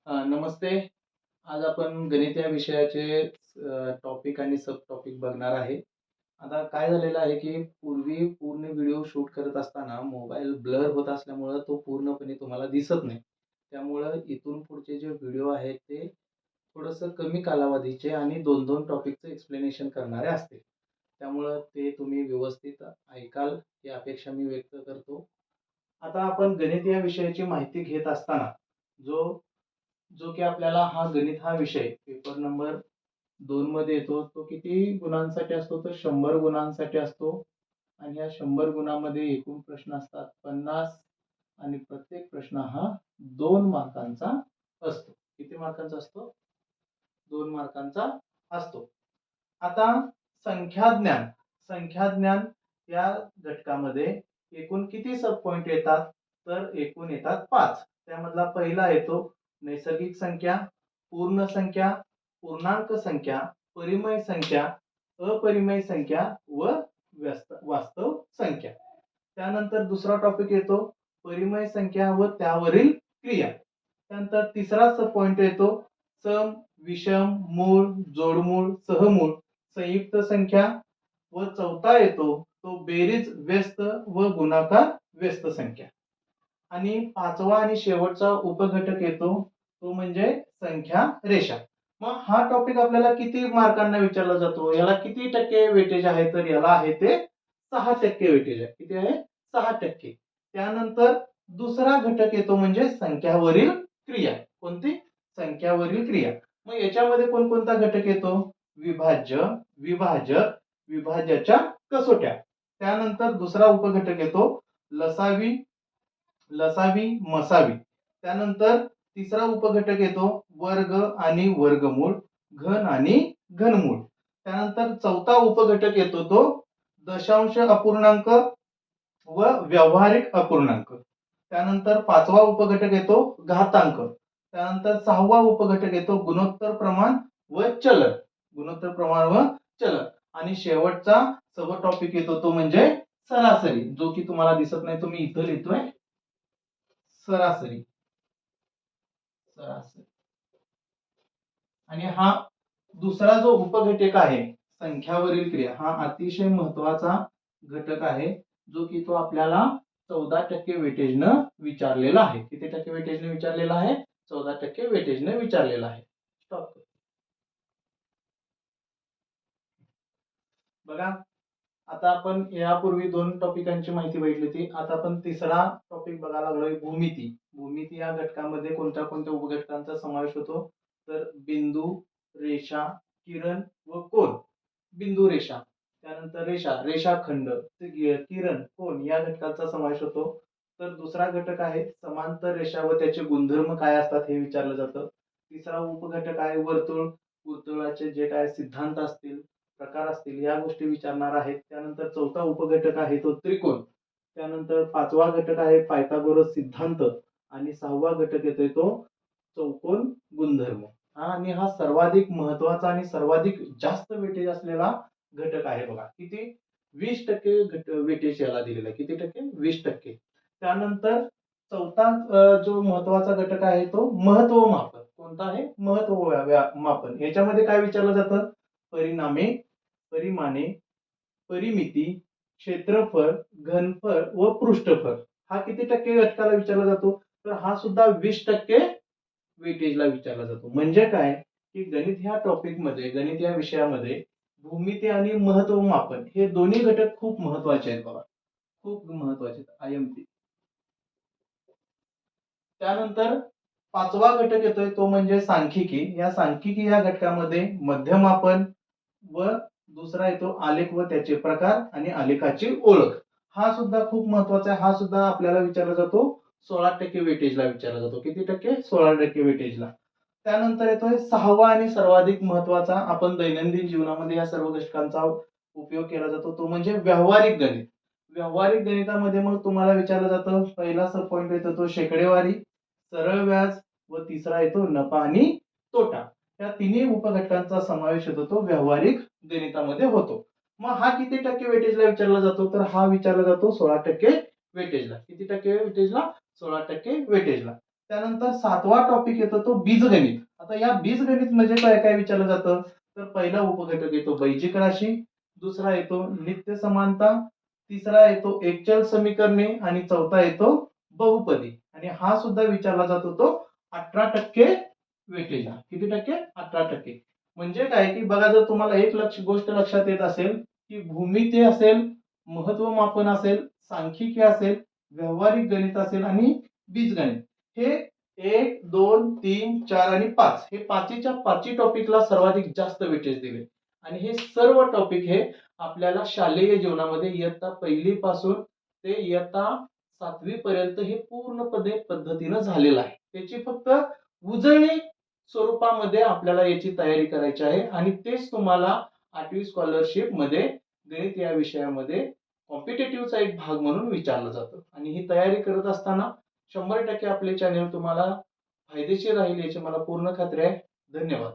नमस्ते. आज आपण गणित या विषयाचे टॉपिक आणि सब टॉपिक बघणार आहे. आता काय झालेलं आहे, की पूर्वी पूर्ण व्हिडिओ शूट करत असताना मोबाईल ब्लर होत असल्यामुळं तो पूर्णपणे तुम्हाला दिसत नाही. त्यामुळं इथून पुढचे जे व्हिडिओ आहेत ते थोडंसं कमी कालावधीचे आणि 2-2 टॉपिकचं एक्सप्लेनेशन करणारे असतील. त्यामुळं ते तुम्ही व्यवस्थित ऐकाल ही अपेक्षा मी व्यक्त करतो. आता आपण गणित या विषयाची माहिती घेत असताना जो जो की आपल्याला गणित हा विषय पेपर नंबर 2 मध्ये येतो. तो किती गुणांसाठी असतो? तर 100 गुणांसाठी असतो आणि या 100 गुणामध्ये एकूण प्रश्न असतात 50 आणि प्रत्येक प्रश्न हा 2 मार्कांचा असतो. किती मार्कांचा असतो? 2 मार्कांचा असतो. आता संख्याज्ञान संख्याज्ञान या घटकामध्ये एकूण किती सब पॉइंट येतात? तर एकूण येतात 5. त्यामधला पहिला येतो नैसर्गिक संख्या, पूर्ण संख्या, पूर्णांक संख्या, परिमेय संख्या, अपरिमेय संख्या व वास्तव संख्या. त्यानंतर दुसरा टॉपिक येतो परिमेय संख्या व त्यावरील क्रिया. त्यानंतर तिसरा सब पॉइंट येतो सम, विषम, मूळ, जोडमूळ, सहमूळ, संयुक्त संख्या व चौथा येतो तो बेरीज व्यस्त व गुणाकार व्यस्त संख्या. आणि पाचवा आणि शेवटचा उपघटक येतो तो म्हणजे संख्या रेषा. मग हा टॉपिक आपल्याला किती मार्कांना विचारला जातो? याला किती टक्के वेटेज आहे? तर याला आहे ते 6% वेटेज आहे. किती आहे? 6%. त्यानंतर दुसरा घटक येतो म्हणजे संख्यावरील क्रिया. कोणती? संख्यावरील क्रिया. मग याच्यामध्ये कोणकोणता घटक येतो? विभाज्य, विभाजक, विभाज्याच्या कसोट्या. त्यानंतर दुसरा उपघटक येतो लसावी, लसावी, मसावी. त्यानंतर तिसरा उपघटक येतो वर्ग आणि वर्गमूळ, घन आणि घनमूळ. त्यानंतर चौथा उपघटक येतो तो दशांश अपूर्णांक व व्यावहारिक अपूर्णांक. त्यानंतर पाचवा उपघटक येतो घातांक. त्यानंतर सहावा उपघटक येतो गुणोत्तर प्रमाण व चलन. गुणोत्तर प्रमाण व चलन. आणि शेवटचा सब टॉपिक येतो तो म्हणजे सरासरी, जो की तुम्हाला दिसत नाही, तो मी इथं लिहितोय सरासरी. सरासरी. आणि दुसरा जो उपघटक आहे संख्यावरील क्रिया, हा अतिशय महत्वाचा घटक आहे, जो की तो आपल्याला 14% वेटेजनं विचारलेला आहे. किती टक्के वेटेजने विचारलेला आहे? 14% वेटेजने विचारलेला आहे. स्टॉप. बघा, आता आपण यापूर्वी 2 टॉपिकांची माहिती बघितली होती. आता आपण तिसरा टॉपिक बघायला लागलोय भूमिती. भूमिती या घटकामध्ये कोणत्या कोणत्या उपघटकांचा समावेश होतो? तर बिंदू, रेषा, किरण व कोन. बिंदू रेषा, त्यानंतर रेषा, रेषाखंड, किरण, कोन या घटकांचा समावेश होतो. तर दुसरा घटक आहे समांतर रेषा व त्याचे गुणधर्म काय असतात हे विचारलं जातं. तिसरा उपघटक आहे वर्तुळ, वर्तुळाचे जे काय सिद्धांत असतील, प्रकार असतील या गोष्टी विचारणार आहेत. त्यानंतर चौथा उपघटक आहे तो त्रिकोण. त्यानंतर पाचवा घटक आहे पायथागोरस सिद्धांत आणि सहावा घटक येतोय तो चौकोन गुणधर्म. आणि हा सर्वाधिक महत्वाचा आणि सर्वाधिक जास्त वेटेज असलेला घटक आहे बघा. किती? 20% वेटेज याला दिलेला आहे. किती टक्के? 20%. त्यानंतर चौथा जो महत्वाचा घटक आहे तो महत्व मापन. कोणता आहे? महत्व मापन. याच्यामध्ये काय विचारलं जातं? परिणामे, परिमाणे, परिमिती, क्षेत्रफळ, घनफळ व पृष्ठफळ. हा किती टक्के घटकाला विचारला जातो? तर हा सुद्धा 20% वेटेजला विचारला जातो. म्हणजे काय, की गणित ह्या टॉपिक मध्ये, गणित या विषयामध्ये भूमिती आणि महत्व मापन हे दोन्ही घटक खूप महत्वाचे आहेत बघा. खूप महत्वाचे आहेत. आयएमपी. त्यानंतर पाचवा घटक येतोय तो म्हणजे सांख्यिकी. या सांख्यिकी या घटकामध्ये मध्यमापन व दुसरा येतो आलेख व त्याचे प्रकार आणि आलेखाची ओळख. हा सुद्धा खूप महत्वाचा आहे. हा सुद्धा आपल्याला विचारला जातो 16% वेटेजला विचारला जातो. किती टक्के? 16% वेटेजला. त्यानंतर येतोय सहावा आणि सर्वाधिक महत्वाचा, आपण दैनंदिन जीवनामध्ये या सर्व घटकांचा उपयोग केला जातो, तो म्हणजे व्यावहारिक गणित. व्यावहारिक गणितामध्ये मग तुम्हाला विचारलं जातं, पहिला सब पॉइंट येतो तो शेकडेवारी, सरळ व्याज व तिसरा येतो नफा आणि तोटा. या तिन्ही उपघटकांचा समावेश होतो तो व्यावहारिक गणितामध्ये होतो. मग हा किती टक्के वेटेजला विचारला जातो? तर हा विचारला जातो 16% वेटेजला. किती टक्के वेटेजला? 16% वेटेजला. त्यानंतर 7वा टॉपिक येतो तो बीजगणित. आता या बीजगणित म्हणजे काय काय विचारलं जातं, तर पहिला उपघटक येतो बैजिक राशी, दुसरा येतो नित्य समानता, तिसरा येतो एकचल समीकरणे आणि चौथा येतो बहुपदी. आणि हा सुद्धा विचारला जातो तो 18% वेटेजला. किती टक्के? 18%. म्हणजे काय की बघा, जर तुम्हाला एक गोष्ट लक्षात येत असेल की भूमिती असेल, महत्व मापन असेल, सांख्यिकी असेल, व्यावहारिक गणित असेल आणि बीजगणित, हे 1, 2, 3, 4 आणि 5 हे पाचीच्या पाची टॉपिकला सर्वाधिक जास्त वेटेज दिले. आणि हे सर्व टॉपिक हे आपल्याला शालेय जीवनामध्ये इयत्ता पहिली पासून ते इयत्ता 7वी पर्यंत हे पूर्णपणे पद्धतीनं झालेलं आहे. त्याची फक्त उजळणी स्वरूपामध्ये आपल्याला याची तयारी करायची आहे आणि तेच तुम्हाला 8वी स्कॉलरशिप मध्ये गणित या विषयामध्ये कॉम्पिटेटिव्हचा एक भाग म्हणून विचारलं जातं. आणि ही तयारी करत असताना 100% आपले चॅनल तुम्हाला फायदेशीर राहील याची मला पूर्ण खात्री आहे. धन्यवाद.